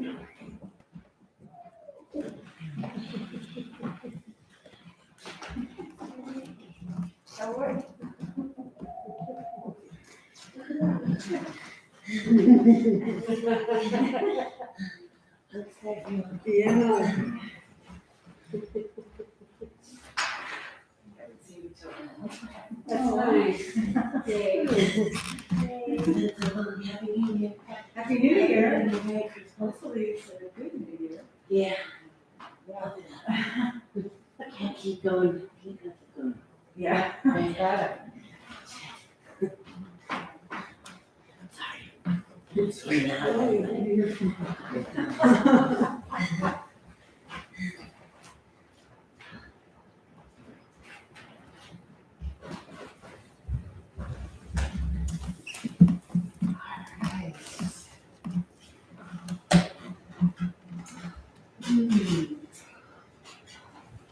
Yeah. That's nice. Yay. Happy New Year. Hopefully it's a good New Year. Yeah. Can't keep going. Keep going. Yeah. Got it.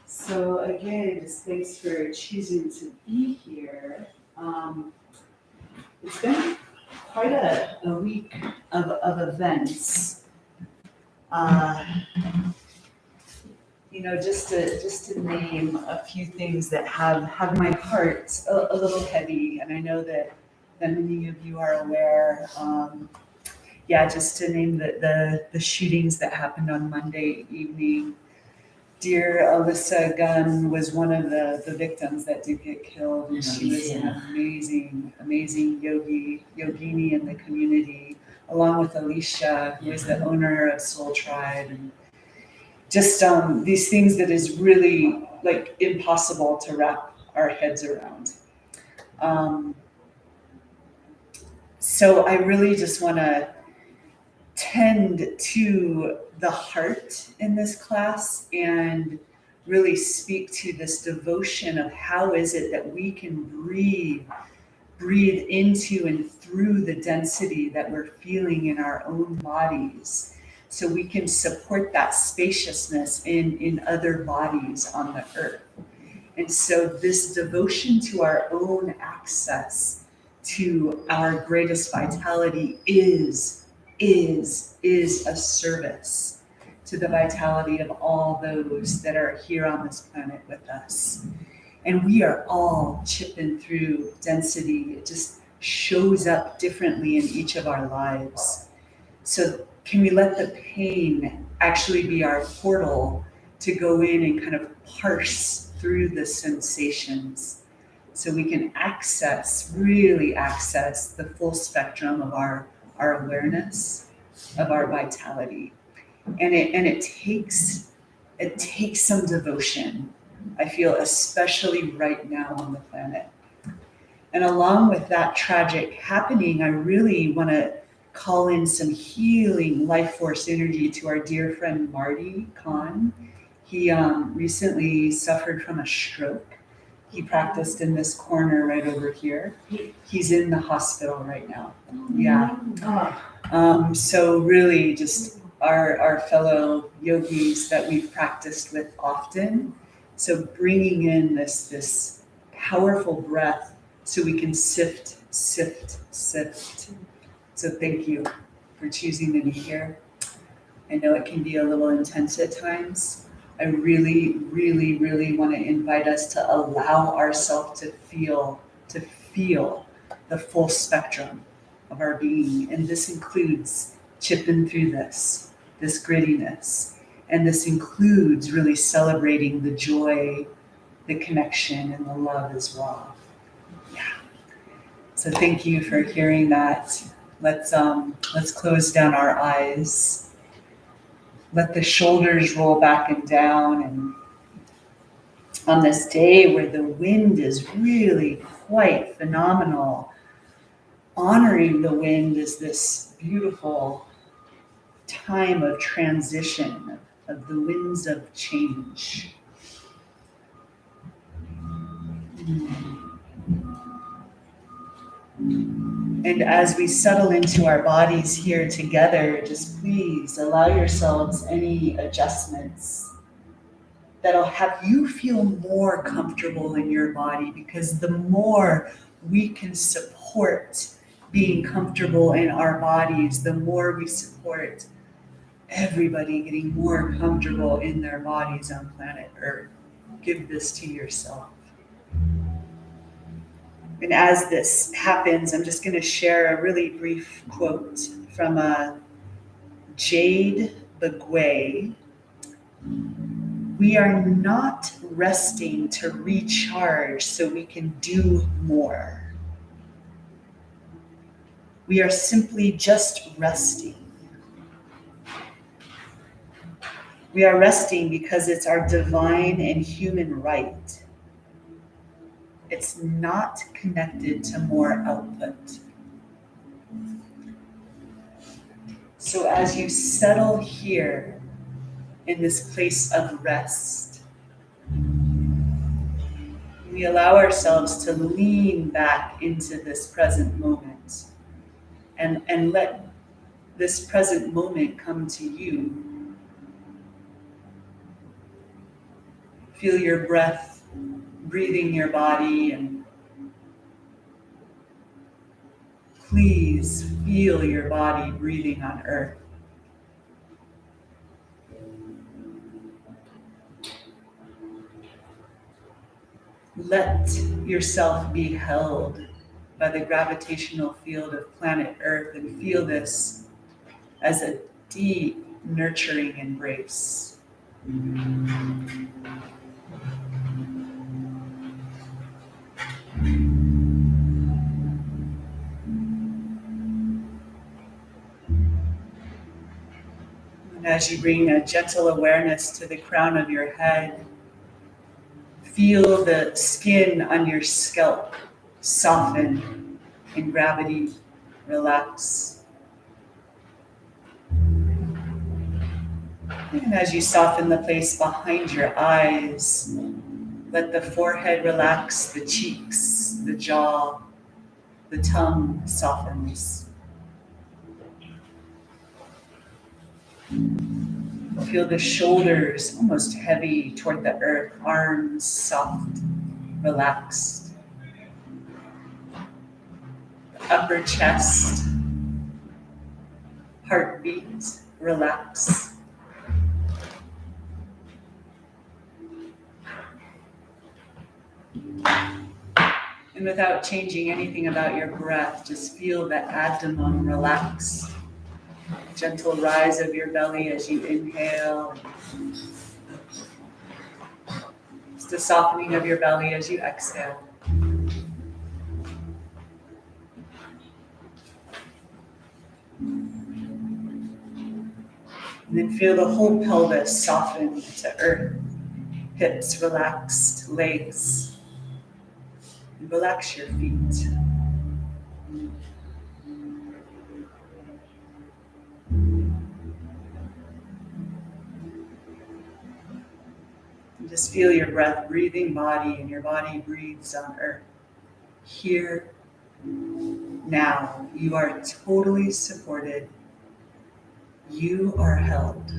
So again, just thanks for choosing to be here. It's been quite a week of events. Just to name a few things that have my heart a little heavy, and I know that many of you are aware. Just to name the shootings that happened on Monday evening. Dear Alyssa Gunn was one of the victims that did get killed, and she was an amazing yogini in the community, along with Alicia, who is the owner of Soul Tribe, and just these things that is really like impossible to wrap our heads around. So I really just want to tend to the heart in this class and really speak to this devotion of how is it that we can breathe into and through the density that we're feeling in our own bodies, so we can support that spaciousness in other bodies on the earth. And so this devotion to our own access to our greatest vitality is a service to the vitality of all those that are here on this planet with us. And we are all chipping through density. It just shows up differently in each of our lives. So can we let the pain actually be our portal to go in and kind of parse through the sensations, so we can really access the full spectrum of our awareness, of our vitality. And it takes some devotion, I feel, especially right now on the planet. And along with that tragic happening, I really want to call in some healing life force energy to our dear friend Marty Khan. He recently suffered from a stroke. He practiced in this corner right over here. He's in the hospital right now. Yeah. So really just our fellow yogis that we've practiced with often. So bringing in this powerful breath so we can sift. So thank you for choosing to be here. I know it can be a little intense at times. I really, really, really want to invite us to allow ourselves to feel the full spectrum of our being. And this includes chipping through this grittiness. And this includes really celebrating the joy, the connection, and the love as well. Yeah. So thank you for hearing that. Let's close down our eyes. Let the shoulders roll back and down. And on this day where the wind is really quite phenomenal, honoring the wind is this beautiful time of transition, of the winds of change. And as we settle into our bodies here together, just please allow yourselves any adjustments that'll have you feel more comfortable in your body, because the more we can support being comfortable in our bodies, the more we support Everybody getting more comfortable in their bodies on planet Earth. Give this to yourself. And as this happens, I'm just going to share a really brief quote from Jade Bagway. We are not resting to recharge so we can do more. We are simply just resting. We are resting because it's our divine and human right. It's not connected to more output. So as you settle here in this place of rest, we allow ourselves to lean back into this present moment and let this present moment come to you. Feel your breath breathing your body, and please feel your body breathing on earth. Let yourself be held by the gravitational field of planet Earth and feel this as a deep, nurturing embrace. And as you bring a gentle awareness to the crown of your head, feel the skin on your scalp soften and gravity relax. And as you soften the place behind your eyes, let the forehead relax, the cheeks, the jaw, the tongue softens. Feel the shoulders almost heavy toward the earth, arms soft, relaxed. The upper chest, heartbeat, relax. And without changing anything about your breath, just feel the abdomen relax. Gentle rise of your belly as you inhale. Just the softening of your belly as you exhale. And then feel the whole pelvis soften to earth. Hips relaxed, legs. And relax your feet. And just feel your breath breathing body, and your body breathes on earth. Here, now, you are totally supported. You are held.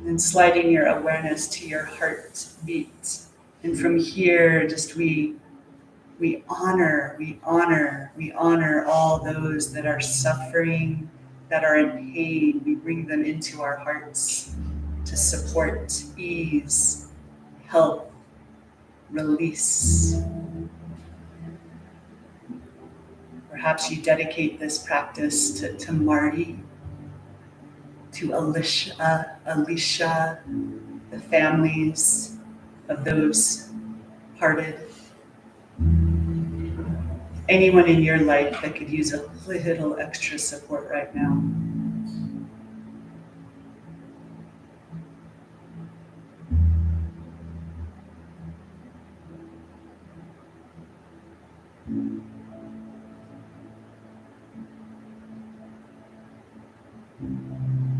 And sliding your awareness to your heartbeat. And from here, just we honor all those that are suffering, that are in pain. We bring them into our hearts to support, ease, help, release. Perhaps you dedicate this practice to Marty, to Alicia, the families of those parted. Anyone in your life that could use a little extra support right now.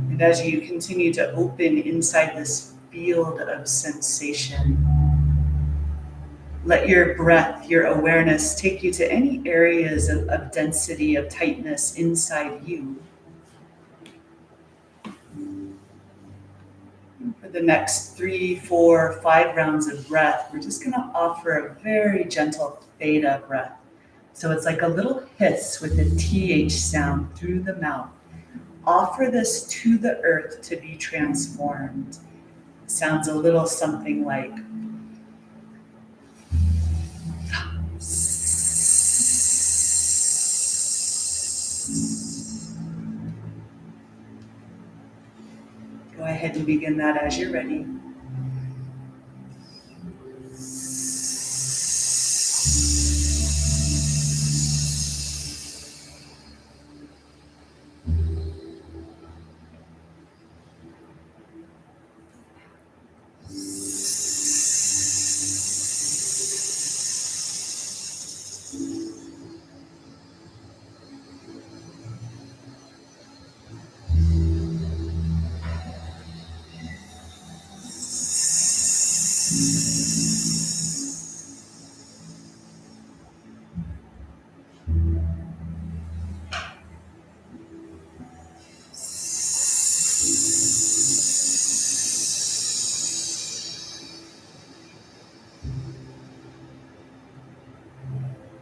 And as you continue to open inside this field of sensation, let your breath, your awareness take you to any areas of density, of tightness inside you. For the next 3, 4, 5 rounds of breath, we're just going to offer a very gentle theta breath. So it's like a little hiss with a TH sound through the mouth. Offer this to the earth to be transformed. It sounds a little something like go ahead and begin that as you're ready.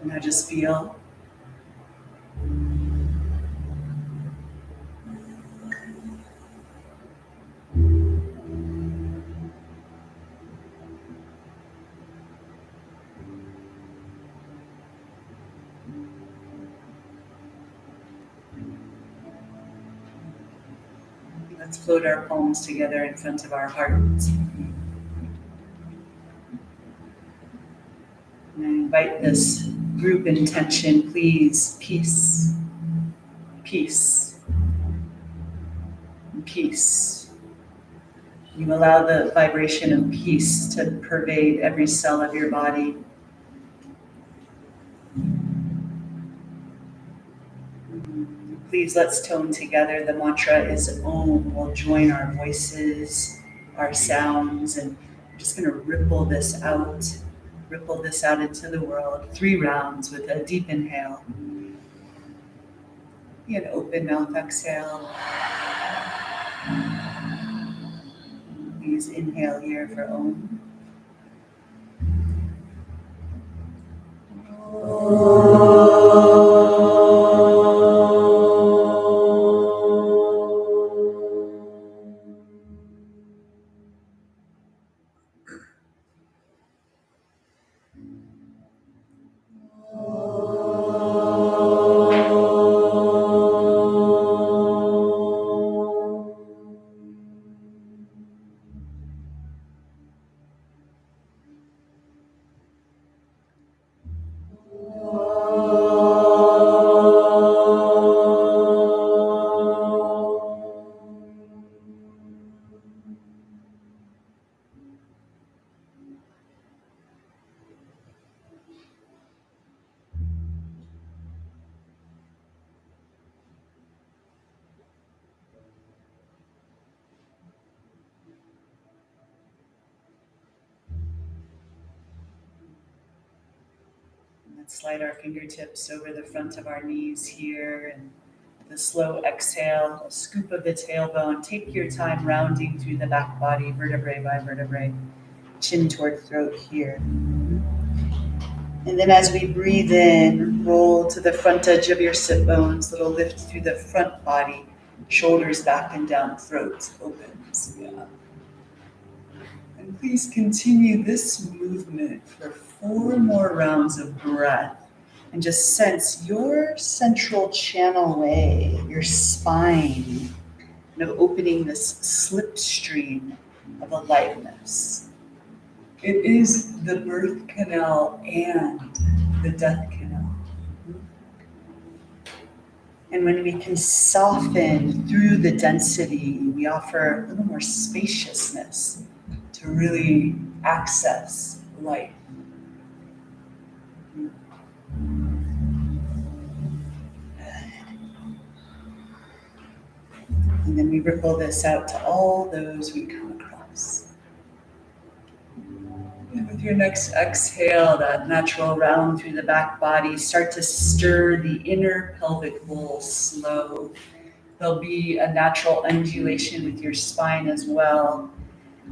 Now just feel. Let's float our palms together in front of our hearts. And I invite this group intention, please, peace, peace, peace. You allow the vibration of peace to pervade every cell of your body. Please let's tone together. The mantra is Om. We'll join our voices, our sounds, and I'm just going to ripple this out into the world. 3 rounds with a deep inhale. An open mouth exhale. Please inhale here for Om. Let's slide our fingertips over the front of our knees here, and the slow exhale, a scoop of the tailbone. Take your time rounding through the back body, vertebrae by vertebrae, chin toward throat here. And then as we breathe in, roll to the front edge of your sit bones, little lift through the front body, shoulders back and down, throat opens. Yeah. And please continue this movement for 4 more rounds of breath. And just sense your central channel way, your spine, opening this slipstream of aliveness. It is the birth canal and the death canal. And when we can soften through the density, we offer a little more spaciousness to really access life. And then we ripple this out to all those we come across. And with your next exhale, that natural round through the back body, start to stir the inner pelvic bowl slow. There'll be a natural undulation with your spine as well.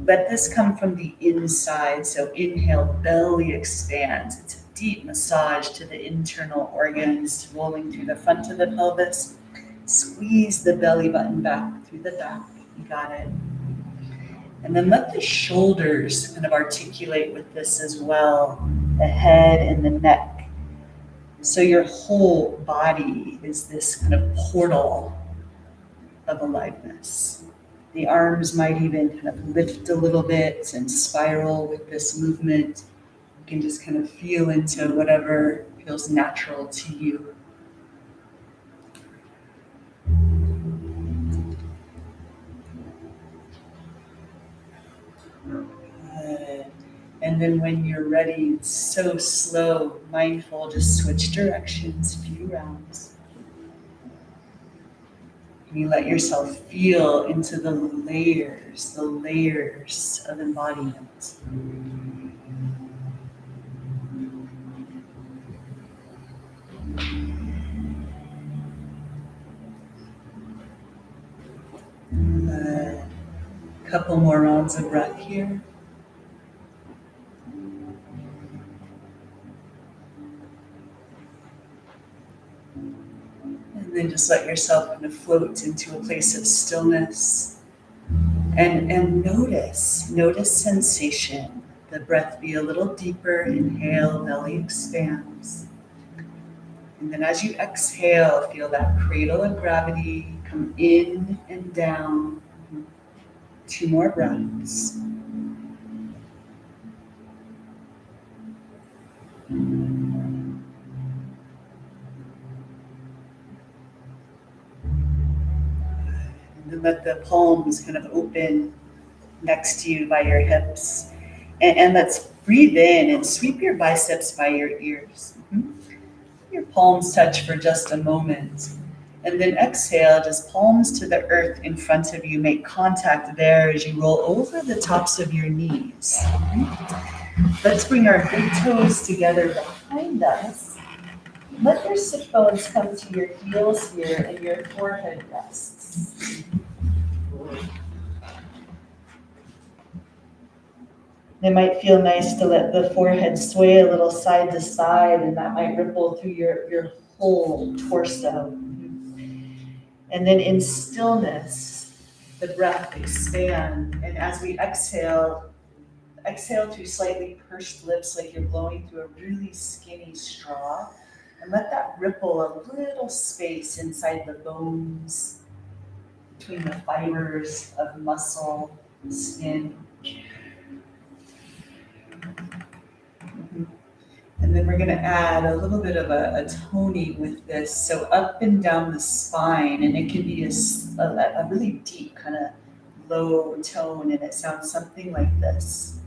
Let this come from the inside. So inhale, belly expands. It's a deep massage to the internal organs, rolling through the front of the pelvis. Squeeze the belly button back through the back. You got it. And then let the shoulders kind of articulate with this as well, the head and the neck. So your whole body is this kind of portal of aliveness. The arms might even kind of lift a little bit and spiral with this movement. You can just kind of feel into whatever feels natural to you. Good. And then when you're ready, it's so slow, mindful, just switch directions, a few rounds. And you let yourself feel into the layers of embodiment. A couple more rounds of breath here. And then just let yourself kind of float into a place of stillness. And notice sensation. The breath be a little deeper. Inhale, belly expands. And then as you exhale, feel that cradle of gravity come in and down. 2 more breaths. And then let the palms kind of open next to you by your hips. And let's breathe in and sweep your biceps by your ears. Your palms touch for just a moment. And then exhale, just palms to the earth in front of you. Make contact there as you roll over the tops of your knees. Let's bring our big toes together behind us. Let your sit bones come to your heels here and your forehead rests. It might feel nice to let the forehead sway a little side to side, and that might ripple through your whole torso. And then in stillness, the breath expands. And as we exhale through slightly pursed lips like you're blowing through a really skinny straw. And let that ripple a little space inside the bones, between the fibers of muscle, skin. And then we're going to add a little bit of a toning with this. So up and down the spine, and it can be a really deep kind of low tone, and it sounds something like this.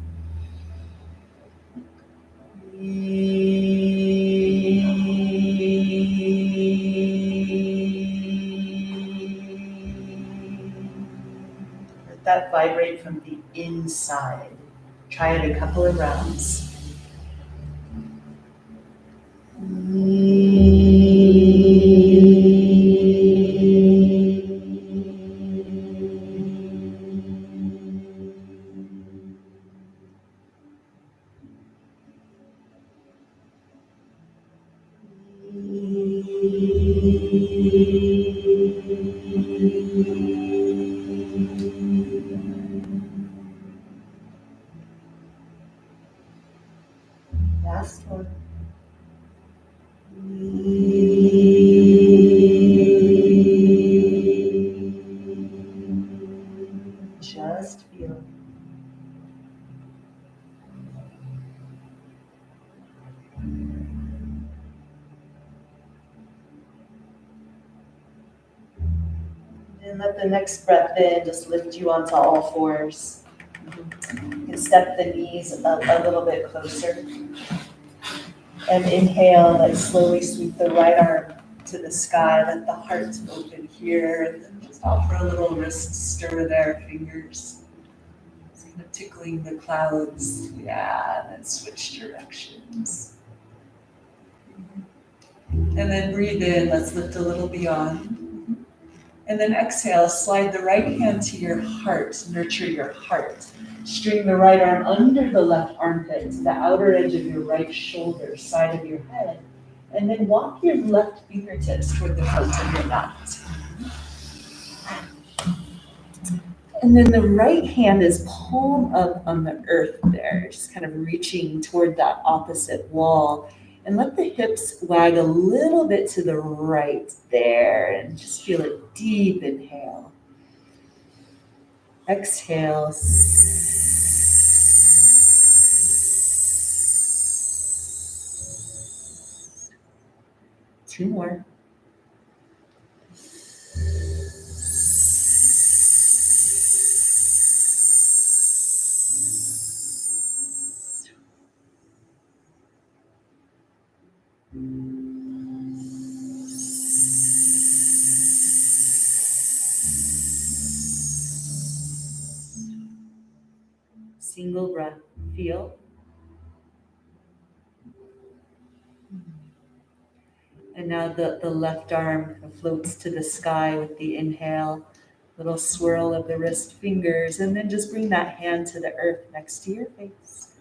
Let that vibrate from the inside. Try it a couple of rounds. Last one. Just feel. And let the next breath in just lift you onto all fours. You can step the knees a little bit closer. And inhale, let's slowly sweep the right arm to the sky. Let the heart open here. And then just offer a little wrist stir there, fingers. Just kind of tickling the clouds. Yeah, and then switch directions. And then breathe in, let's lift a little beyond. And then exhale, slide the right hand to your heart, nurture your heart. String the right arm under the left armpit to the outer edge of your right shoulder, side of your head. And then walk your left fingertips toward the front of your mat. And then the right hand is palm up on the earth there, just kind of reaching toward that opposite wall. And let the hips wag a little bit to the right there, and just feel a deep inhale. Exhale. Two more. Single breath. Feel. And now the left arm floats to the sky with the inhale, little swirl of the wrist fingers, and then just bring that hand to the earth next to your face.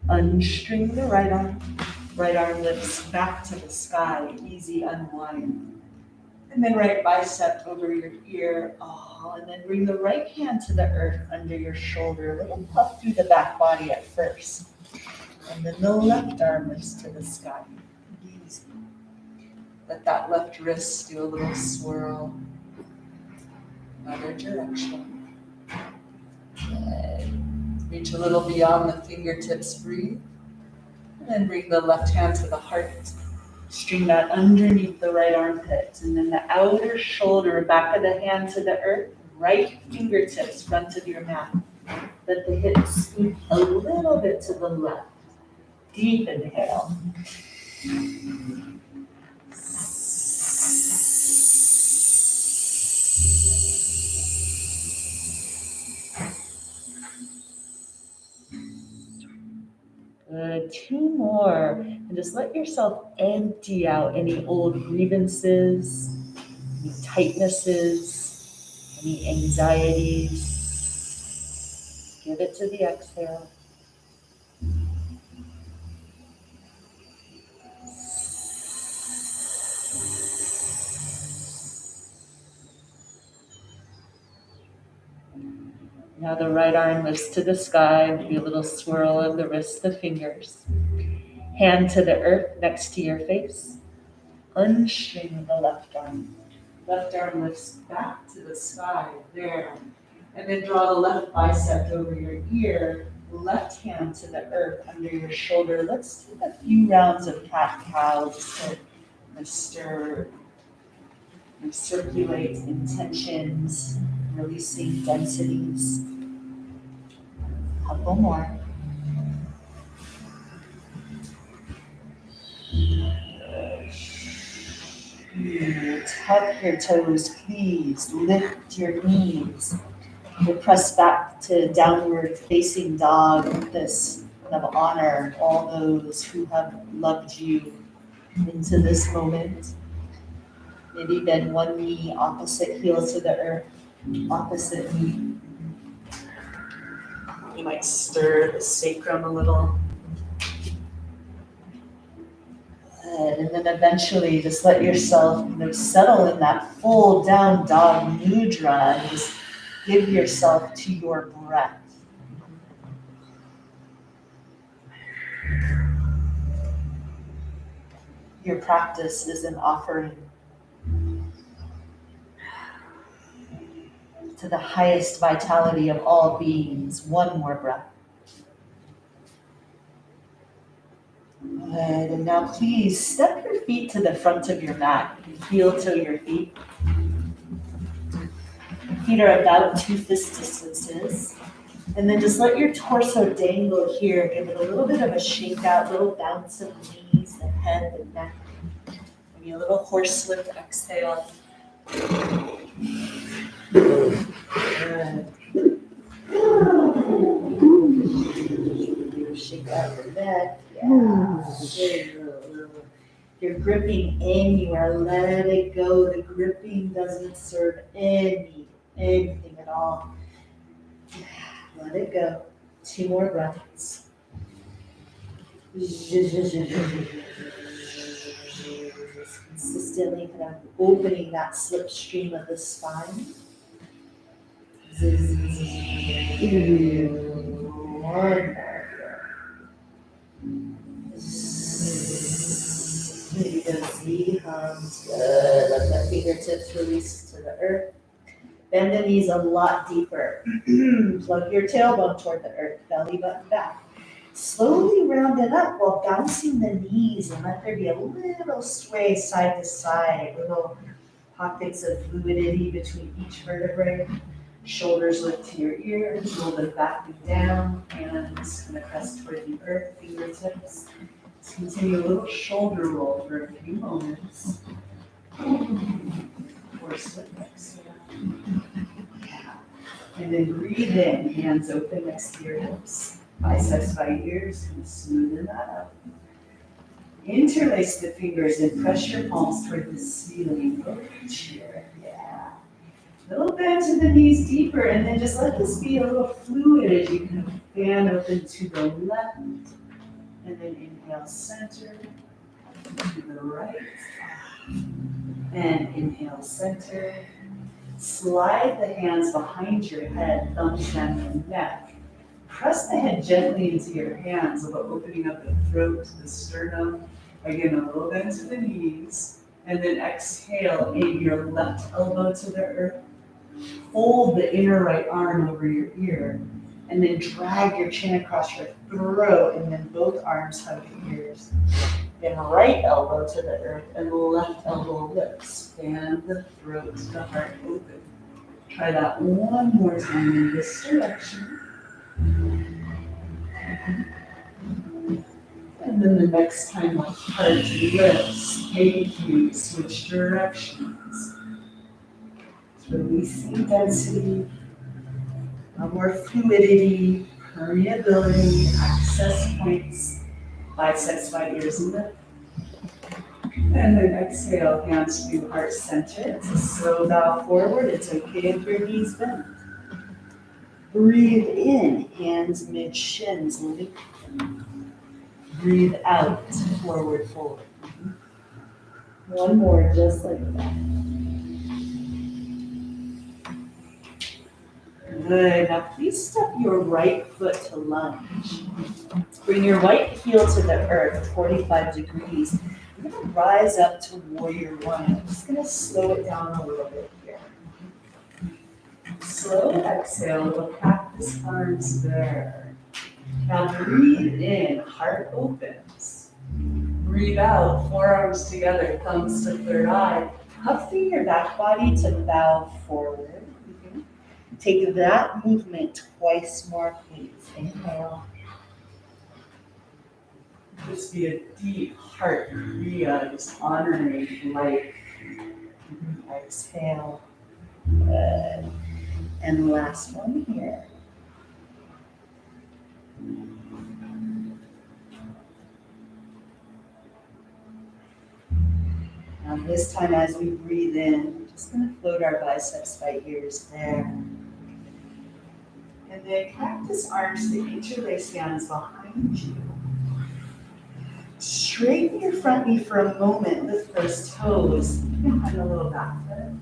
Unstring the right arm lifts back to the sky, easy unwind. And then right bicep over your ear, and then bring the right hand to the earth under your shoulder, a little puff through the back body at first. And then the left arm lifts to the sky, easy. Let that left wrist do a little swirl. Another direction. Good. Reach a little beyond the fingertips, breathe. And then bring the left hand to the heart. String that underneath the right armpit. And then the outer shoulder, back of the hand to the earth. Right fingertips, front of your mat. Let the hips scoot a little bit to the left. Deep inhale. Good, two more. And just let yourself empty out any old grievances, any tightnesses, any anxieties. Give it to the exhale. Now the right arm lifts to the sky, maybe a little swirl of the wrists, the fingers. Hand to the earth next to your face. Unstring the left arm. Left arm lifts back to the sky, there. And then draw the left bicep over your ear, left hand to the earth under your shoulder. Let's take a few rounds of cat-cow just to stir and circulate intentions, releasing densities. Couple more. Tuck your toes, please. Lift your knees. We'll press back to downward facing dog with this kind of honor all those who have loved you into this moment. Maybe bend one knee, opposite heel to the earth, opposite knee. You might stir the sacrum a little. And then eventually just let yourself settle in that full down dog mudra and just give yourself to your breath. Your practice is an offering to the highest vitality of all beings. One more breath. Good. And now please step your feet to the front of your mat. Heel to your feet. Feet are about 2 fist distances. And then just let your torso dangle here. Give it a little bit of a shake out, little bounce of the knees, the head, the neck. Maybe a little horse lift exhale. Good. Shake out the neck. Yeah. If you're gripping anywhere, let it go. The gripping doesn't serve anything at all. Let it go. 2 more breaths. Consistently kind of opening that slipstream of the spine. One more. Maybe those knee hums. Good. Let the fingertips release to the earth. Bend the knees a lot deeper. Plug your tailbone toward the earth, belly button back. Slowly round it up while bouncing the knees and let there be a little sway side to side, little pockets of fluidity between each vertebrae. Shoulders lift to your ears, roll them back and down, hands kind of press toward the earth, fingertips. Let's continue a little shoulder roll for a few moments. Or slip next. And then breathe in, hands open next to your hips. Biceps by ears, and smoothen that out. Interlace the fingers and press your palms toward the ceiling. Reach here, yeah. Little bend to the knees deeper, and then just let this be a little fluid as you kind of fan open to the left. And then inhale center, to the right. And inhale center. Slide the hands behind your head, thumbs down your neck. Press the head gently into your hands while opening up the throat, the sternum. Again, a little bend to the knees. And then exhale, aim your left elbow to the earth. Fold the inner right arm over your ear. And then drag your chin across your throat, and then both arms hug your ears. Then right elbow to the earth and left elbow lips. Fan the throat, the heart open. Try that one more time in this direction. And then the next time the heart lifts, thank you, switch directions. It's releasing density, more fluidity, permeability, access points, biceps by ears and lips. And then exhale, hands to heart center. It's a slow bow forward. It's okay if your knees bend. Breathe in, hands mid shins, lift. Breathe out, forward fold. One more, just like that. Good. Now please step your right foot to lunge. Bring your right heel to the earth, 45 degrees. We're going to rise up to warrior one. I'm just going to slow it down a little bit here. Slow exhale, we'll practice arms there. Now breathe in, heart opens. Breathe out, forearms together, thumbs to third eye. Puffing your back body to bow forward. Take that movement twice more, please. Inhale. Just be a deep heart kriya, just honoring life. Exhale. Good. And last one here. Now this time as we breathe in, we're just going to float our biceps by ears there. And then practice arms to interlace hands behind you. Straighten your front knee for a moment, lift those toes. You can find a little back foot. And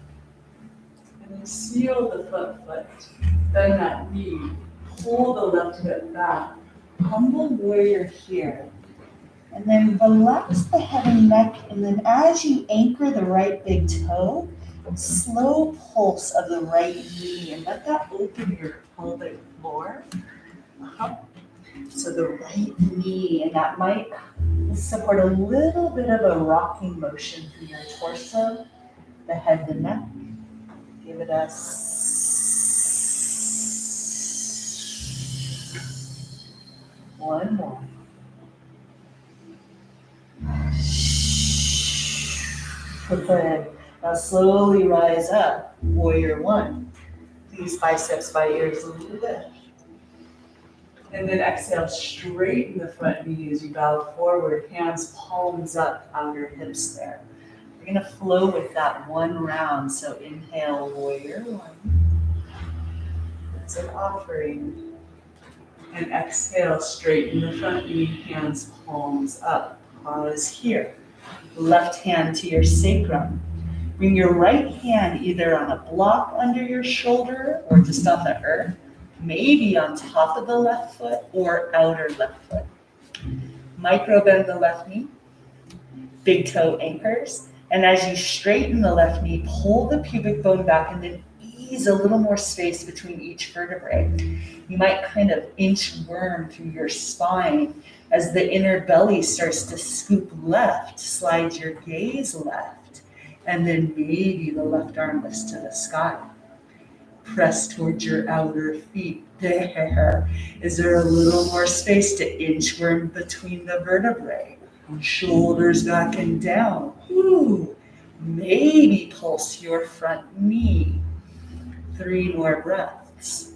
then seal the front foot. Bend that knee. Pull the left foot back. Humble warrior here. And then relax the head and neck. And then as you anchor the right big toe, slow pulse of the right knee. And let that open your pelvic floor. So the right knee, and that might support a little bit of a rocking motion through your torso, the head, the neck. Give it a one more. Good. Now slowly rise up, warrior one. Please biceps by ears lift. And then exhale, straighten the front knee as you bow forward, hands palms up, outer hips there. We're gonna flow with that one round. So inhale, warrior one. That's an offering. And exhale, straighten the front knee, hands palms up. Pause here. Left hand to your sacrum. Bring your right hand either on a block under your shoulder or just on the earth, maybe on top of the left foot or outer left foot. Micro bend the left knee, big toe anchors, and as you straighten the left knee, pull the pubic bone back and then ease a little more space between each vertebrae. You might kind of inchworm through your spine as the inner belly starts to scoop left, slide your gaze left, and then maybe the left arm lifts to the sky. Press towards your outer feet. There. Is there a little more space to inchworm between the vertebrae? Shoulders back and down. Ooh. Maybe pulse your front knee. 3 more breaths.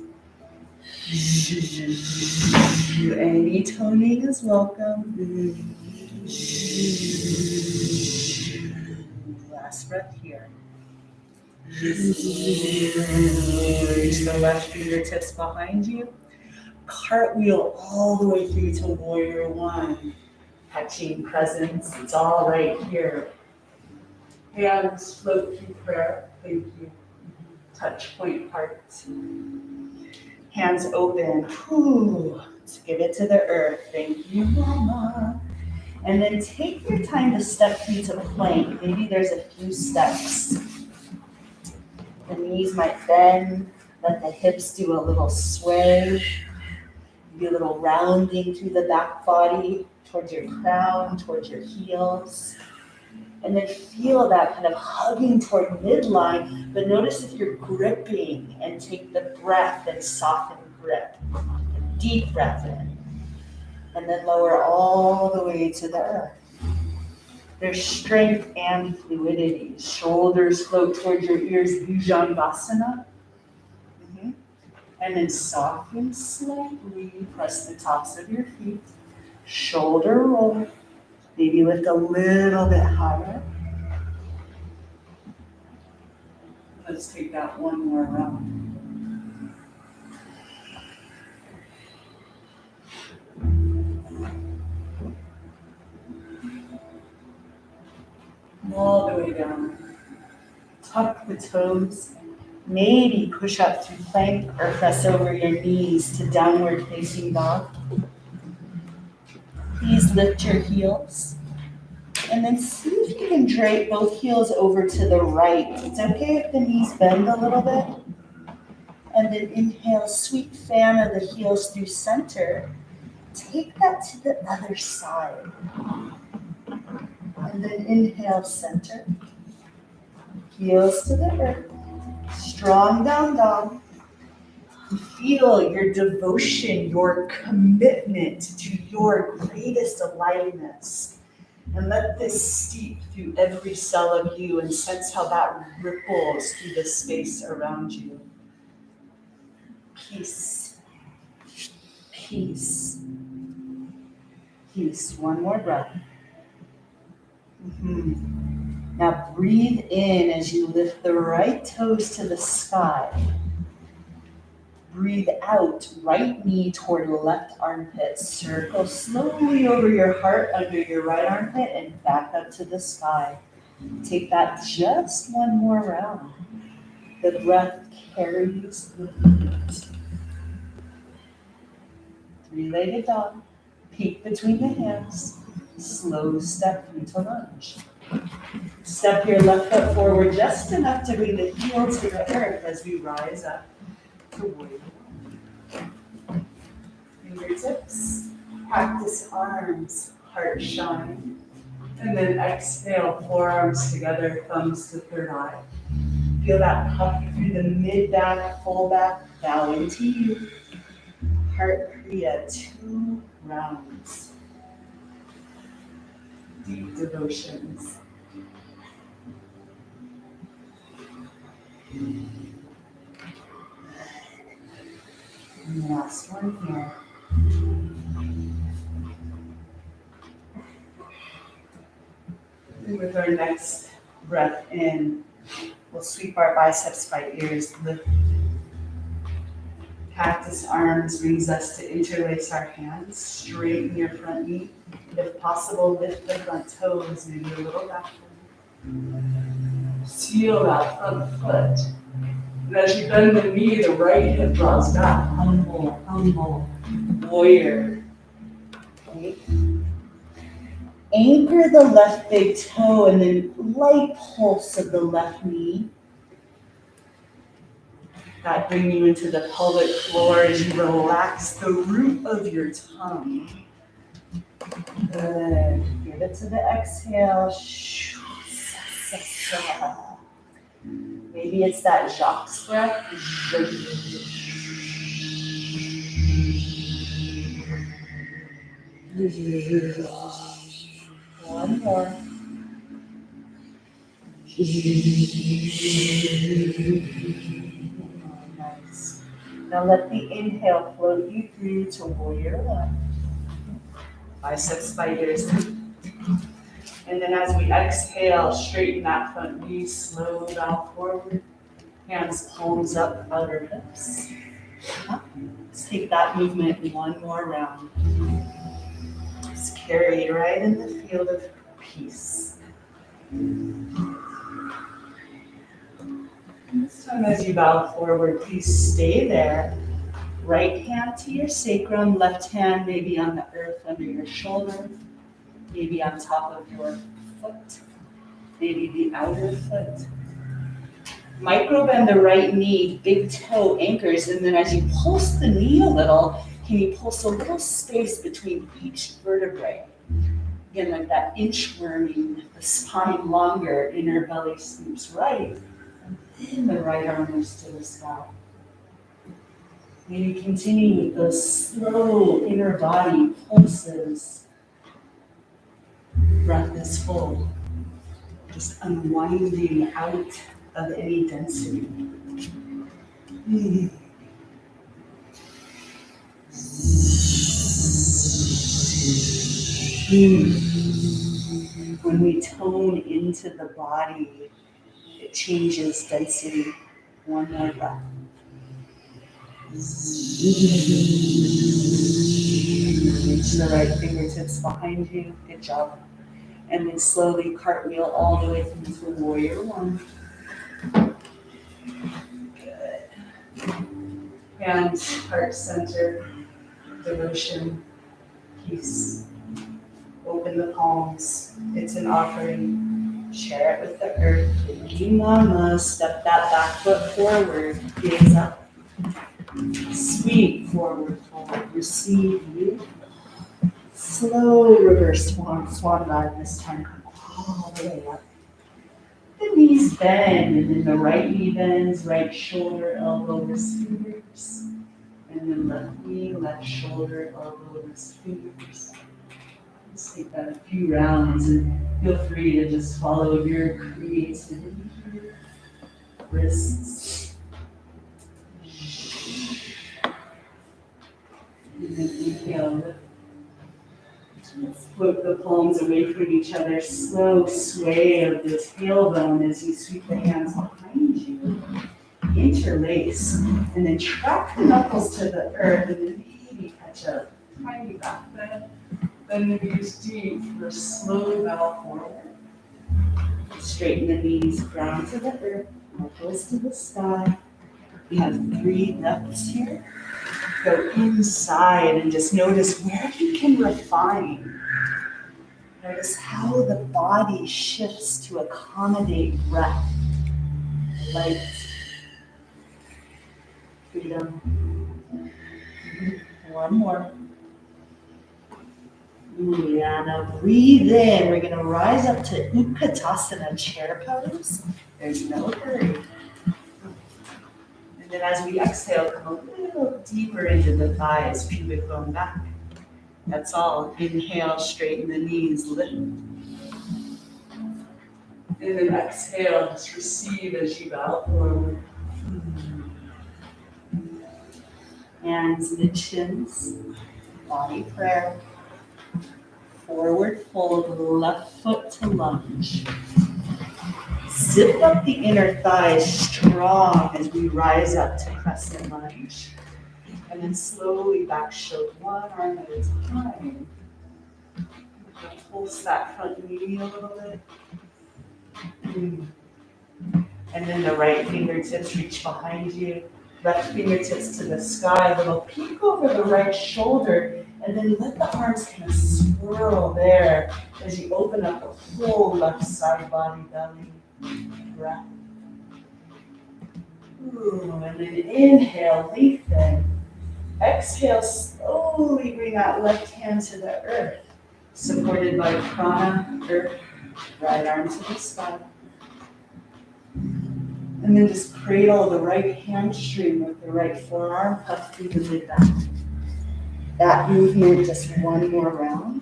Any toning is welcome. Last breath here. Reach the left fingertips behind you. Cartwheel all the way through to warrior one. Touching presence, it's all right here. Hands float through prayer, thank you. Touch point hearts. Hands open, let's give it to the earth, thank you mama. And then take your time to step through to plank. Maybe there's a few steps. The knees might bend, let the hips do a little sway. Maybe a little rounding through the back body, towards your crown, towards your heels. And then feel that kind of hugging toward midline, but notice if you're gripping and take the breath and soften grip. A deep breath in. And then lower all the way to the earth. There's strength and fluidity. Shoulders float towards your ears, Bhujangasana. And then soften slightly, press the tops of your feet. Shoulder roll. Maybe lift a little bit higher. Let's take that one more round. All the way down. Tuck the toes. Maybe push up through plank or press over your knees to downward facing dog. Please lift your heels. And then see if you can drape both heels over to the right. It's okay if the knees bend a little bit. And then inhale, sweep fan of the heels through center. Take that to the other side. And then inhale, center. Heels to the earth. Strong down dog. Feel your devotion, your commitment to your greatest aliveness. And let this steep through every cell of you and sense how that ripples through the space around you. Peace. Peace. Peace. One more breath. Now breathe in as you lift the right toes to the sky. Breathe out, right knee toward left armpit. Circle slowly over your heart under your right armpit and back up to the sky. Take that just one more round. The breath carries the movement. 3-legged dog. Peek between the hands. Slow step into lunge. Step your left foot forward just enough to bring the heel to the earth as we rise up. Fingertips, practice arms, heart shine. And then exhale, forearms together, thumbs to third eye. Feel that puff through the mid back, full back, bow into you. Heart Kriya, 2 rounds. Deep devotions. And last one here. With our next breath in, we'll sweep our biceps by ears, lift. Cactus arms brings us to interlace our hands, straighten your front knee. If possible, lift the front toes, maybe a little back. Seal that front foot. And as you bend the knee, the right hip draws back. Humble, humble, warrior. Okay. Anchor the left big toe and then light pulse of the left knee. That bring you into the pelvic floor as you relax the root of your tongue. Good. Give it to the exhale. Maybe it's that Jacques breath. One more. Nice. Now let the inhale float you through to warrior one. Biceps by ears. And then as we exhale, straighten that front knee, slow bow forward. Hands palms up, outer hips. Let's take that movement one more round. Just carry it right in the field of peace. This time as you bow forward, please stay there. Right hand to your sacrum, left hand maybe on the earth under your shoulder, maybe on top of your foot, maybe the outer foot. Micro bend the right knee, big toe anchors, and then as you pulse the knee a little, can you pulse a little space between each vertebrae? Again, like that inchworming, the spine longer, inner belly swoops right, and then the right arm moves to the sky. Maybe continue with those slow inner body pulses. Breath is full. Just unwinding out of any density. When we tone into the body, it changes density. One more breath. Reach the right fingertips behind you. Good job. And then slowly cartwheel all the way through to warrior one. Good. Hands, heart center, devotion, peace. Open the palms. It's an offering. Share it with the earth. Big mama. Step that back foot forward. Gaze up. Sweep forward, forward. Receive you. Slow reverse swan dive this time. Come all the way up. The knees bend, and then the right knee bends, right shoulder, elbow, wrist, fingers. And then left knee, left shoulder, elbow, wrist, fingers. Let's take that a few rounds and feel free to just follow your creativity here. Wrists. And then inhale. Let's float the palms away from each other. Slow sway of the tailbone as you sweep the hands behind you. Interlace. And then track the knuckles to the earth and then maybe catch a tiny back bend. Then the knees deep for a slow bow forward. Straighten the knees, ground to the earth, knuckles to the sky. We have 3 depths here. Go inside and just notice where you can refine. Notice how the body shifts to accommodate breath, light, freedom. One more. Asiana, breathe in. We're going to rise up to Utkatasana, chair pose. There's no hurry. And then as we exhale, come a little deeper into the thighs, pubic bone back. That's all. Inhale, straighten the knees, lift. And then exhale, just receive as you bow forward. Hands, the chins, body prayer. forward fold, left foot to lunge. Zip up the inner thighs strong as we rise up to crescent lunge. And then slowly back shoulder, one arm at a time. Pulse that front knee a little bit. And then the right fingertips reach behind you. Left fingertips to the sky, a little peek over the right shoulder, and then let the arms kind of swirl there as you open up the whole left side body, belly, breath. Ooh, and then inhale, lengthen. Exhale, slowly bring that left hand to the earth, supported by prana, earth, right arm to the sky. And then just cradle the right hamstring with the right forearm, puff through the mid-back. That movement, just one more round.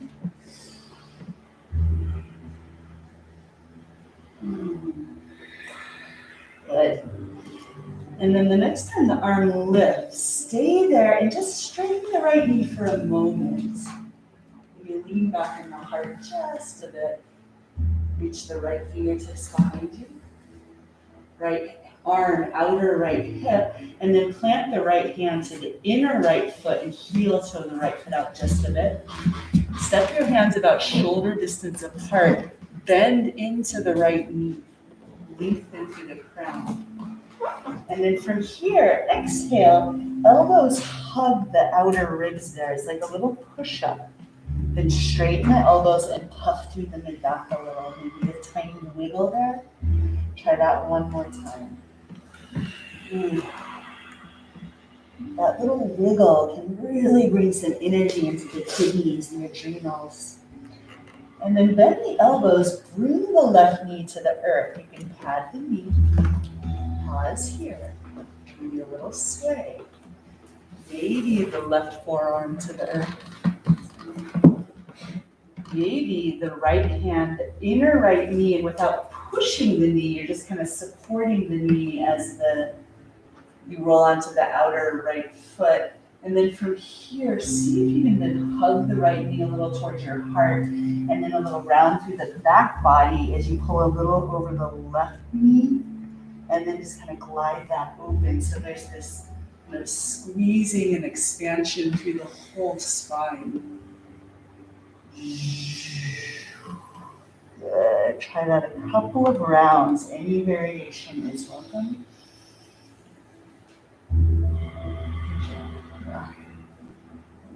Good. And then the next time the arm lifts, stay there and just straighten the right knee for a moment. Maybe lean back in the heart just a bit. Reach the right fingertips behind you. Right arm, outer right hip, and then plant the right hand to the inner right foot and heel toe the right foot out just a bit. Step your hands about shoulder distance apart. Bend into the right knee. Lengthen through the crown. And then from here, exhale, elbows hug the outer ribs there. It's like a little push-up. Then straighten the elbows and puff through the mid-back a little. Maybe a tiny wiggle there. Try that one more time. That little wiggle can really bring some energy into the kidneys and adrenals. And then bend the elbows, bring the left knee to the earth. You can pad the knee. Pause here. Maybe a little sway. Maybe the left forearm to the earth. Maybe the right hand, the inner right knee, and without pushing the knee, you're just kind of supporting the knee as you roll onto the outer right foot. And then from here, see if you can then hug the right knee a little towards your heart, and then a little round through the back body as you pull a little over the left knee, and then just kind of glide that open. So there's this kind of squeezing and expansion through the whole spine. Good. Try that a couple of rounds. Any variation is welcome.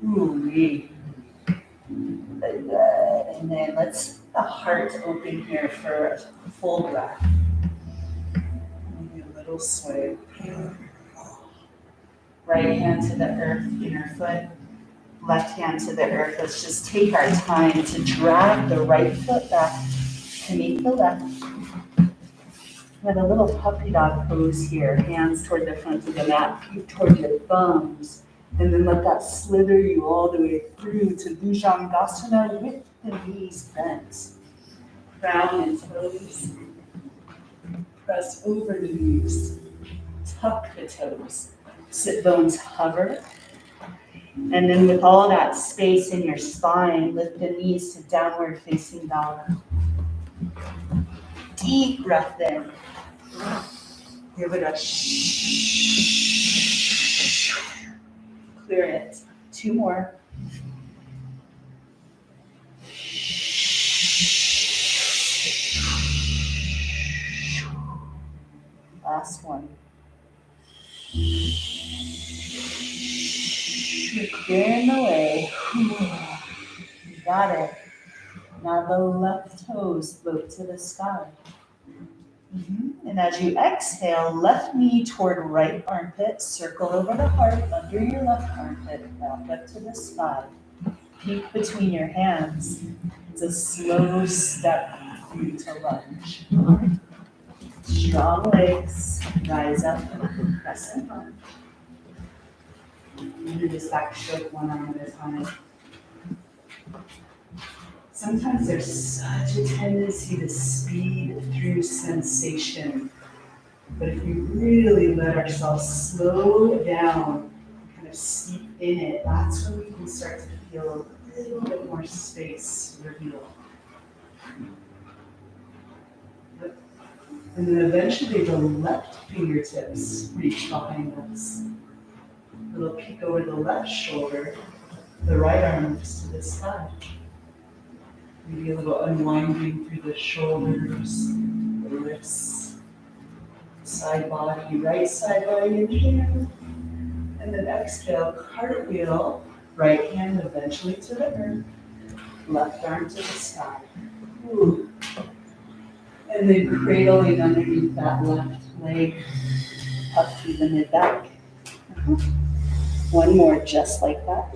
Ooh, good. And then let's get the heart open here for a full breath. Maybe a little sway. Right hand to the earth, inner foot. Left hand to the earth. Let's just take our time to drag the right foot back to meet the left. We have a little puppy dog pose here. Hands toward the front of the mat, feet toward your thumbs. And then let that slither you all the way through to Bhujangasana with the knees bent. Crown and toes. Press over the knees. Tuck the toes. Sit bones hover. And then with all that space in your spine, lift the knees to downward facing dog. Deep breath in. Give it a shh. Clear it. 2 more. Last one. You're clearing the way. You got it. Now the left toes float to the sky. And as you exhale, left knee toward right armpit, circle over the heart under your left armpit, back up to the sky. Peek between your hands. It's a slow step through to lunge. Strong legs, rise up, crescent lunge. And then just back stroke one arm at a time. Sometimes there's such a tendency to speed through sensation. But if we really let ourselves slow down, kind of steep in it, that's when we can start to feel a little bit more space for your heel. And then eventually the left fingertips reach behind us. A little peek over the left shoulder. The right arm lifts to the side. Maybe a little unwinding through the shoulders, the wrists, side body, right side body, inhale. And then exhale, cartwheel, right hand eventually to the earth, left arm to the sky. Ooh. And then cradling underneath that left leg, up through the mid-back. One more just like that.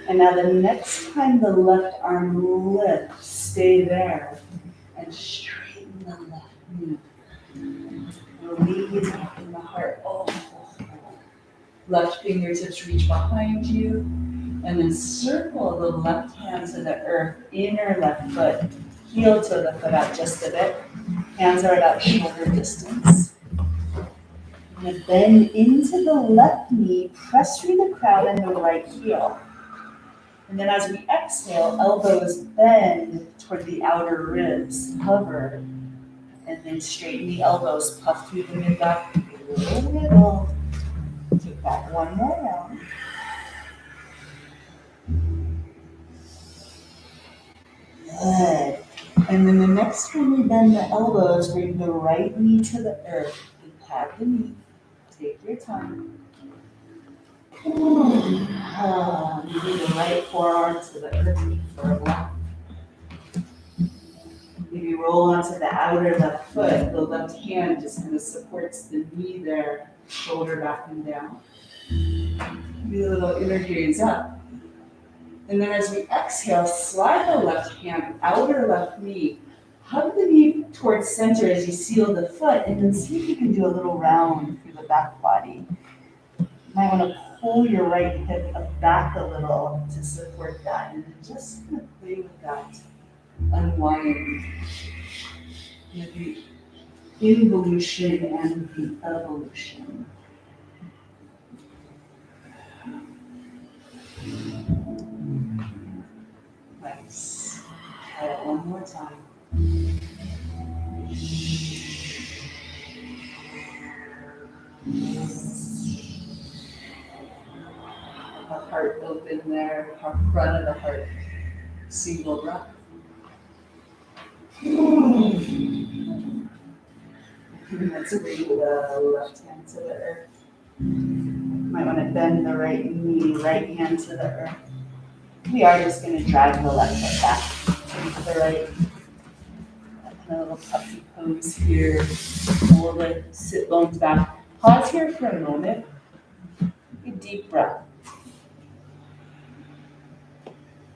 And now the next time the left arm lifts, stay there and straighten the left knee. Release up in the heart. Oh. Left fingertips reach behind you. And then circle the left hand to the earth, inner left foot. Heel to the foot out just a bit. Hands are at shoulder distance. And then bend into the left knee, press through the crown and the right heel. And then as we exhale, elbows bend toward the outer ribs, hover. And then straighten the elbows, puff through the mid-back, middle. Take that one more round. Good. And then the next time you bend the elbows, bring the right knee to the earth and pat the knee. Take your time. Maybe the right forearm to the earth for a block. Maybe roll onto the outer left foot. The left hand just kind of supports the knee there, shoulder back and down. Maybe a little inner gaze up. And then as we exhale, slide the left hand, outer left knee. Hug the knee towards center as you seal the foot, and then see if you can do a little round through the back body. You might want to pull your right hip back a little to support that, and then just kind of play with that. Unwind the involution and the evolution. Nice. Try it one more time. The heart open there, front of the heart. Single breath. Let's bring the left hand to the earth. Might want to bend the right knee, right hand to the earth. We are just going to drag the left foot back to the right. A little puppy pose here. Pull the sit bones back. Pause here for a moment. A deep breath.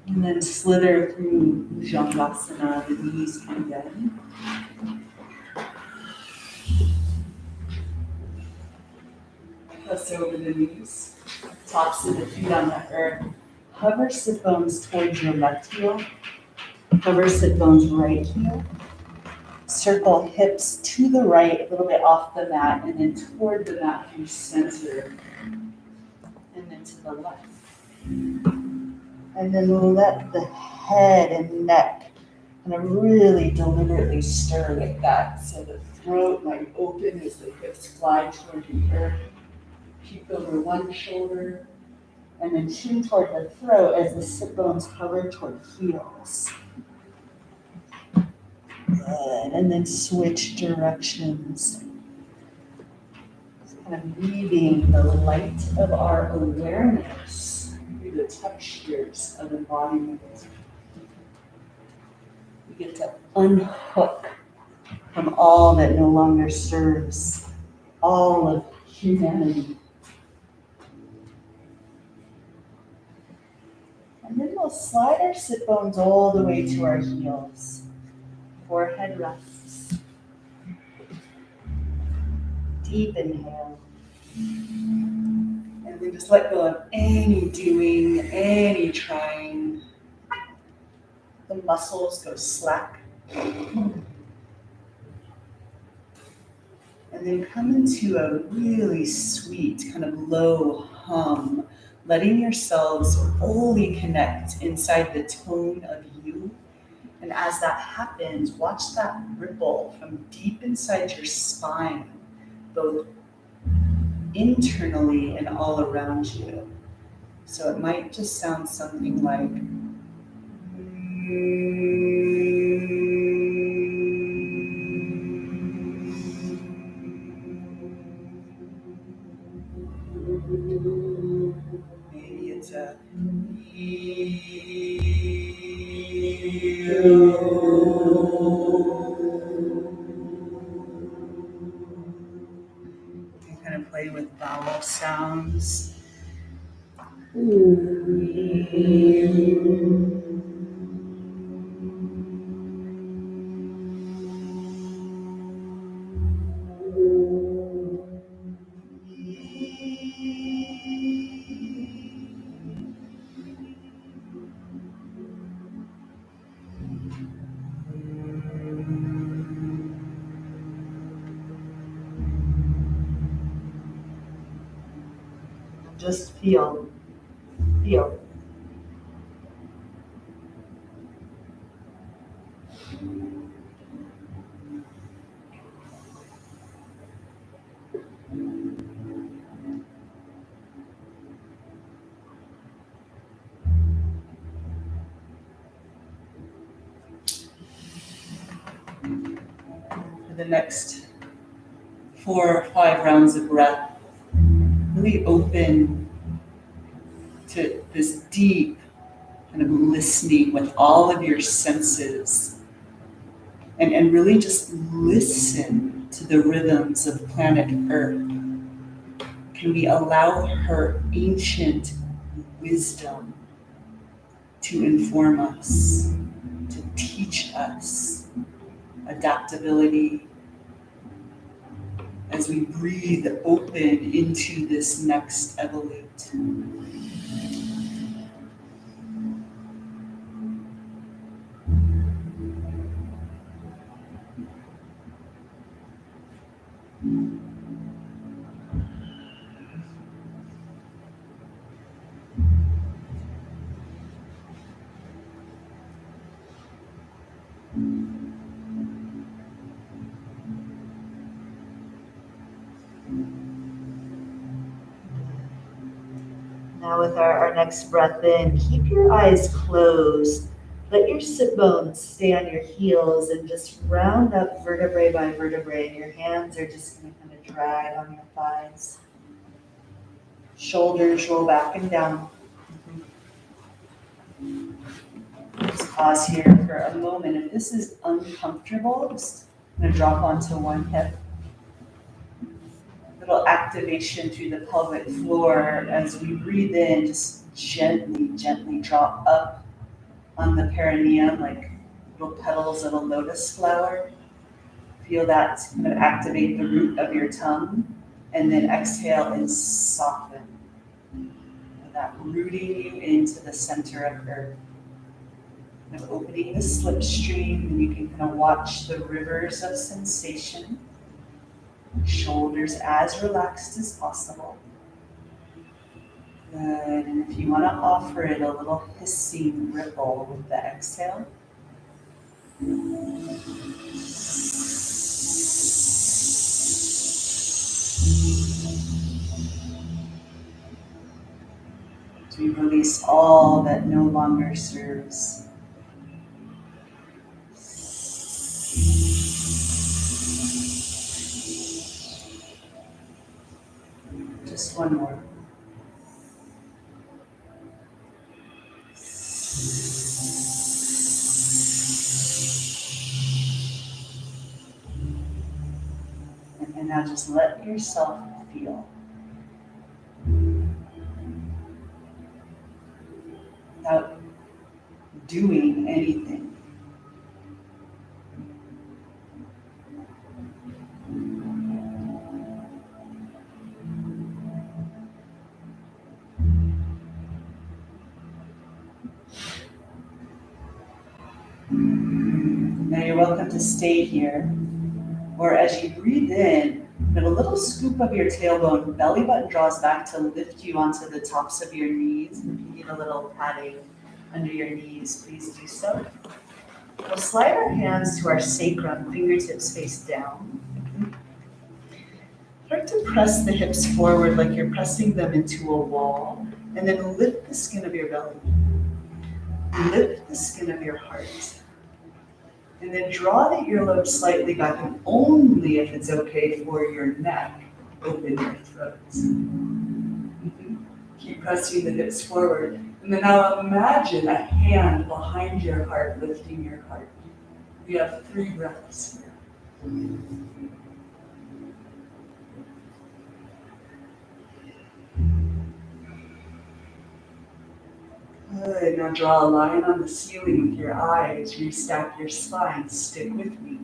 And then slither through Bhujangasana, the knees come down. Press over the knees, tops of the feet on the earth. Hover sit bones towards your left heel. Hover sit bones right heel. Circle hips to the right, a little bit off the mat, and then toward the mat through center. And then to the left. And then let the head and neck kind of really deliberately stir like that. So the throat might open as the hips fly toward the earth. Peek over one shoulder. And then chin toward the throat as the sit bones hover toward heels. Good. And then switch directions. Just kind of weaving the light of our awareness through the textures of embodiment. We get to unhook from all that no longer serves all of humanity. And then we'll slide our sit bones all the way to our heels. Forehead rests. Deep inhale. And then just let go of any doing, any trying. The muscles go slack. And And then come into a really sweet kind of low hum, letting yourselves fully connect inside the tone of you. And as that happens, watch that ripple from deep inside your spine, both internally and all around you. So it might just sound something like maybe it's a you kind of play with vowel sounds. Just feel. For the next 4 or 5 rounds of breath, really open to this deep kind of listening with all of your senses, and really just listen to the rhythms of planet Earth. Can we allow her ancient wisdom to inform us, to teach us adaptability as we breathe open into this next evolute? Now with our next breath in, keep your eyes closed. Let your sit bones stay on your heels and just round up vertebrae by vertebrae. And your hands are just going to kind of drag on your thighs. Shoulders roll back and down. Just pause here for a moment. If this is uncomfortable, just going to drop onto one hip. Little activation through the pelvic floor as we breathe in, just gently drop up on the perineum like little petals of a lotus flower. Feel that kind of activate the root of your tongue, and then exhale and soften. That rooting you into the center of Earth. Kind of opening the slipstream, and you can kind of watch the rivers of sensation. Shoulders as relaxed as possible. Good, and if you want to offer it a little hissing ripple with the exhale. To release all that no longer serves. Just one more. And now just let yourself feel. Without doing anything. Now you're welcome to stay here, or as you breathe in, And a little scoop of your tailbone, belly button draws back to lift you onto the tops of your knees. If you need a little padding under your knees, please do so. We'll slide our hands to our sacrum, fingertips face down. Start to press the hips forward like you're pressing them into a wall, and then lift the skin of your belly. Lift the skin of your heart. And then draw the earlobe slightly back, and only if it's okay for your neck, open your throat. Keep pressing the hips forward. And then now imagine a hand behind your heart lifting your heart. We have 3 breaths here. Good. Now draw a line on the ceiling with your eyes. Restack your spine. Stick with me.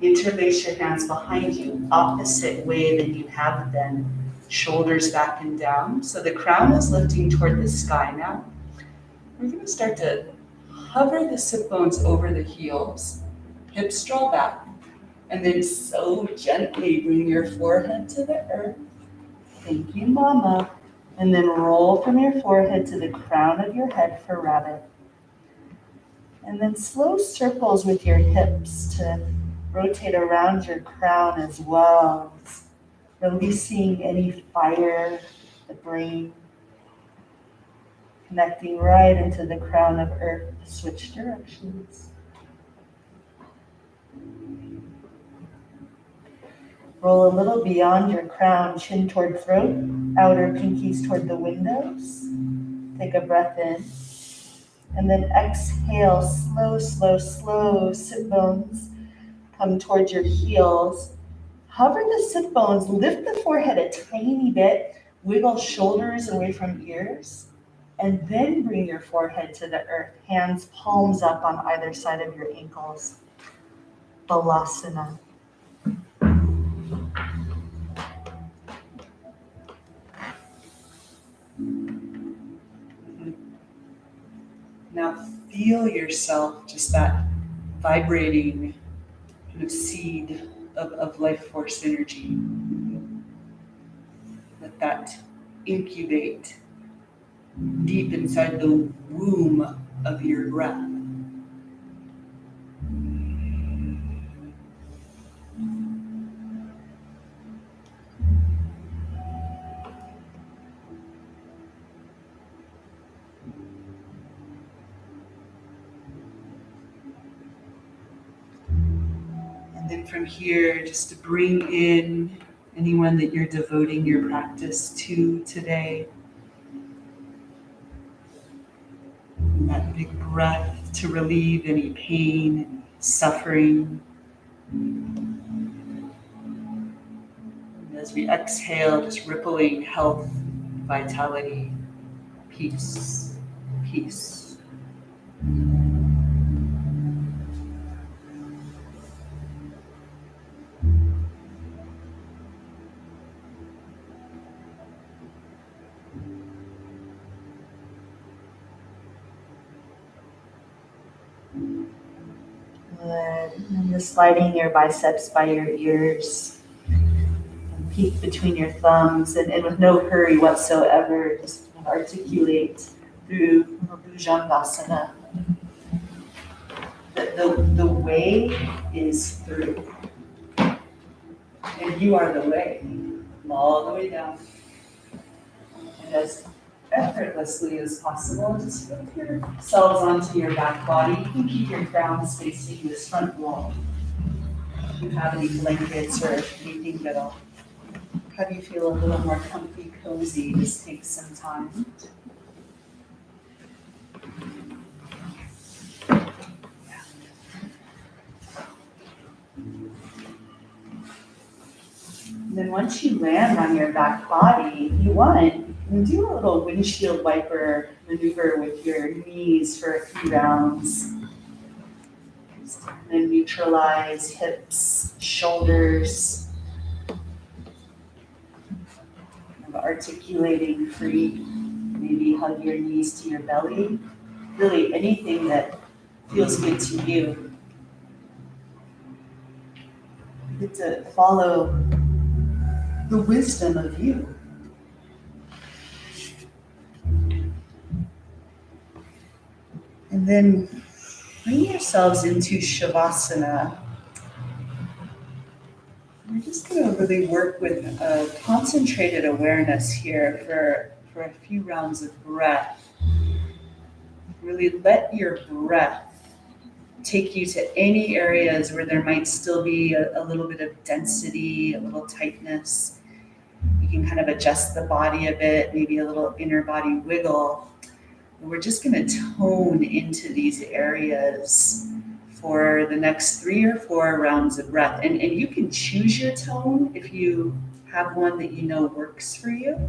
Interlace your hands behind you, opposite way than you have been. Shoulders back and down. So the crown is lifting toward the sky now. We're going to start to hover the sit bones over the heels. Hips draw back. And then so gently bring your forehead to the earth. Thank you, Mama. And then roll from your forehead to the crown of your head for rabbit. And then slow circles with your hips to rotate around your crown as well. Releasing any fire, the brain. Connecting right into the crown of earth to switch directions. Roll a little beyond your crown, chin toward throat, outer pinkies toward the windows. Take a breath in. And then exhale, slow, slow, slow. Sit bones come towards your heels. Hover the sit bones, lift the forehead a tiny bit, wiggle shoulders away from ears, and then bring your forehead to the earth. Hands palms up on either side of your ankles. Balasana. Now feel yourself, just that vibrating kind of seed of life force energy. Let that incubate deep inside the womb of your breath. And then from here, just to bring in anyone that you're devoting your practice to today. And that big breath to relieve any pain, suffering. And as we exhale, just rippling health, vitality, peace, peace. And just sliding your biceps by your ears, and peek between your thumbs, and with no hurry whatsoever, just articulate through Bhujangasana. The way is through, and you are the way, all the way down. And as effortlessly as possible, just put yourselves onto your back body. You can keep your crowns facing this front wall. If you have any blankets or anything that'll have you feel a little more comfy, cozy, just take some time. And then once you land on your back body, you do a little windshield wiper maneuver with your knees for a few rounds. And then neutralize hips, shoulders. Articulating free. Maybe hug your knees to your belly. Really anything that feels good to you. You get to follow the wisdom of you. And then bring yourselves into Shavasana. We're just going to really work with a concentrated awareness here for a few rounds of breath. Really let your breath take you to any areas where there might still be a little bit of density, a little tightness. You can kind of adjust the body a bit, maybe a little inner body wiggle. We're just going to tone into these areas for the next 3 or 4 rounds of breath. And you can choose your tone if you have one that you know works for you.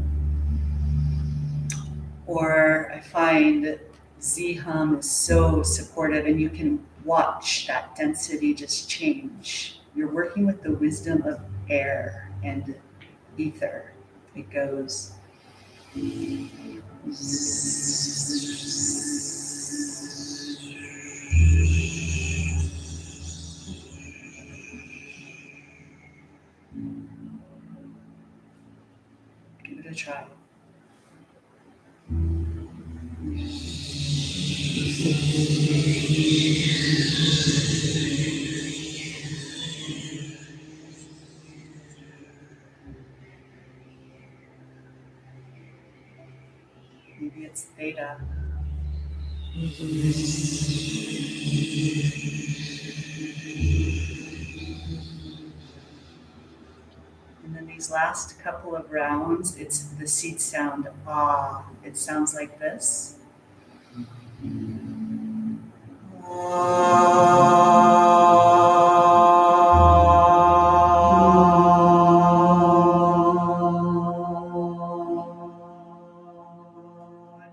Or I find Z-hum is so supportive, and you can watch that density just change. You're working with the wisdom of air and ether. It goes give it a try. Maybe it's theta. And then these last couple of rounds, it's the seed sound, ah. It sounds like this.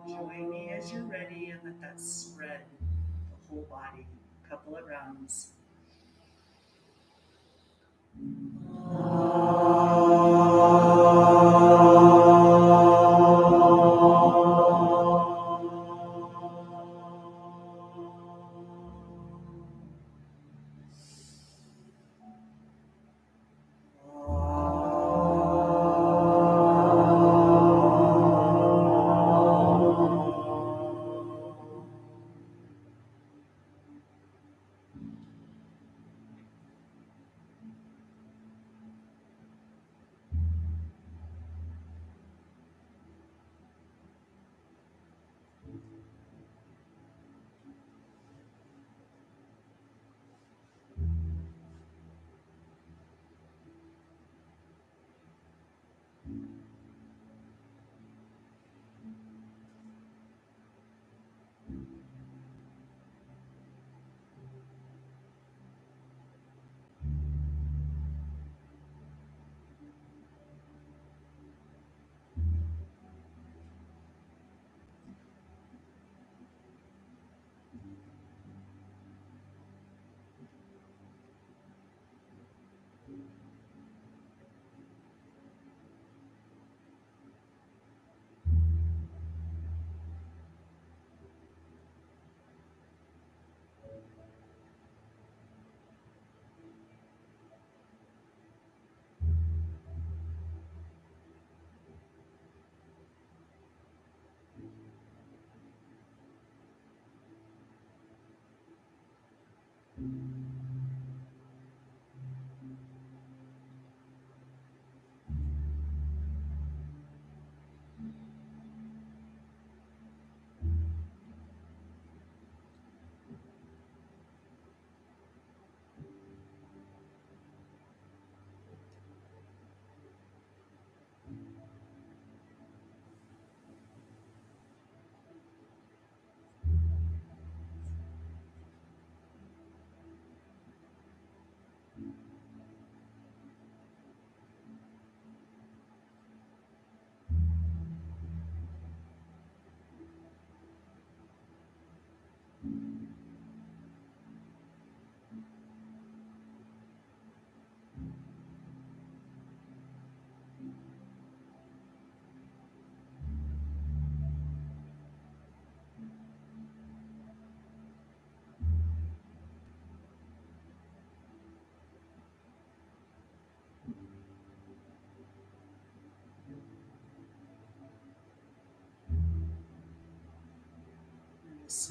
Join me as you're ready and let that spread the whole body. A couple of rounds.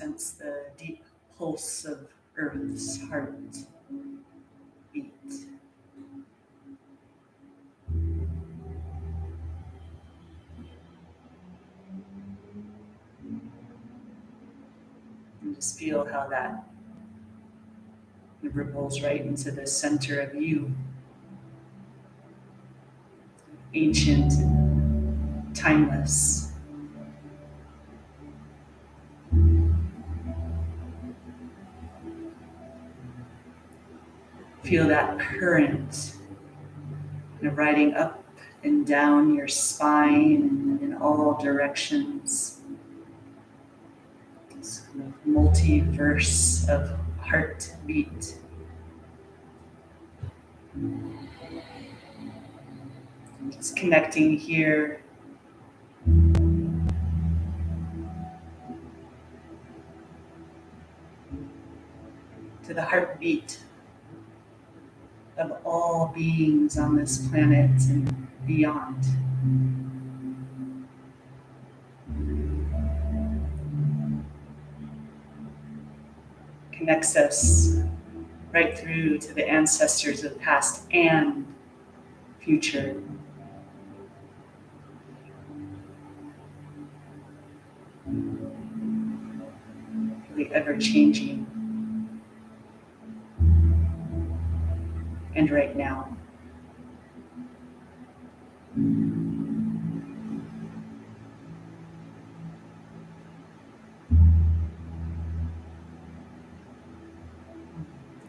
Sense the deep pulse of Earth's heart beat. And just feel how that ripples right into the center of you, ancient and timeless. Feel that current riding up and down your spine and in all directions. This kind of multiverse of heartbeat. Just connecting here to the heartbeat of all beings on this planet and beyond. Connects us right through to the ancestors of past and future. Really ever changing. And right now.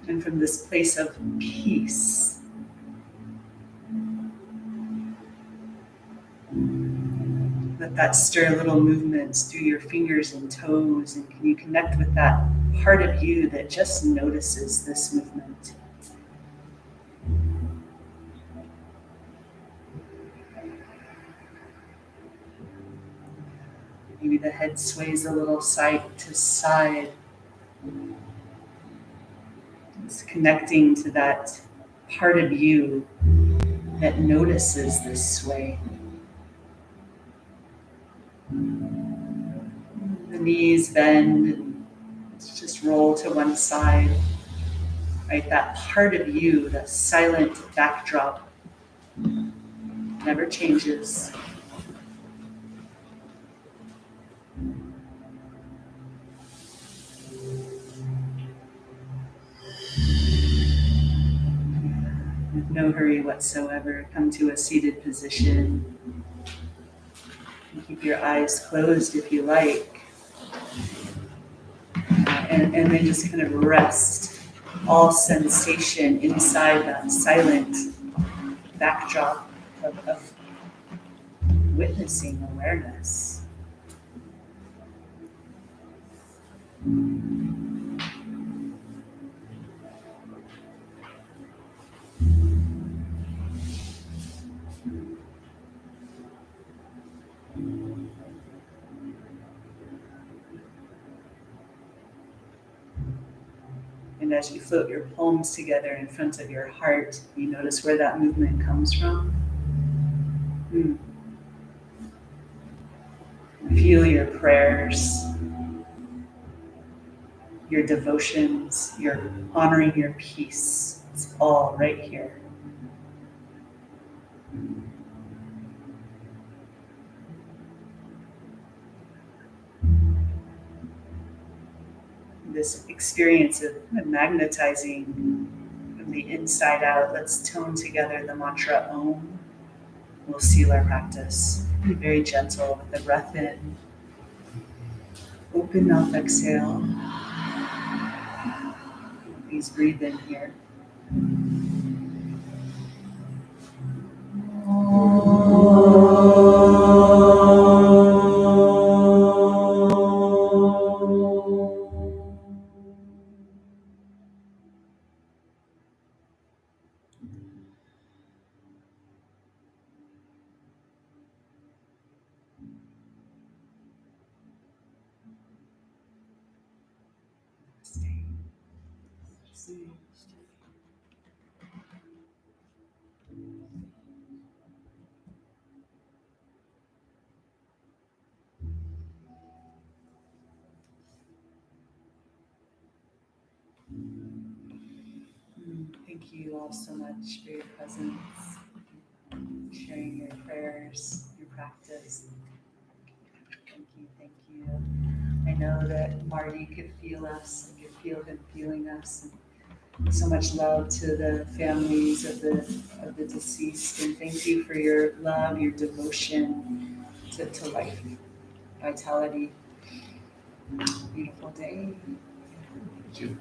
And from this place of peace, let that stir little movements through your fingers and toes. And can you connect with that part of you that just notices this movement? Maybe the head sways a little side to side. It's connecting to that part of you that notices this sway. The knees bend and let's just roll to one side. Right, that part of you, that silent backdrop, never changes. With no hurry whatsoever, come to a seated position. And keep your eyes closed if you like. And then just kind of rest all sensation inside that silent backdrop of witnessing awareness. And as you float your palms together in front of your heart, you notice where that movement comes from. Feel your prayers, your devotions, your honoring your peace. It's all right here. This experience of magnetizing from the inside out, let's tone together the mantra Om. We'll seal our practice. Be very gentle with the breath in. Open mouth exhale. Please breathe in here. Thank you all so much for your presence, sharing your prayers, your practice. Thank you, thank you. I know that Marty could feel us, I could feel him feeling us. And so much love to the families of the deceased, and thank you for your love, your devotion to life, vitality. Beautiful day. Thank you.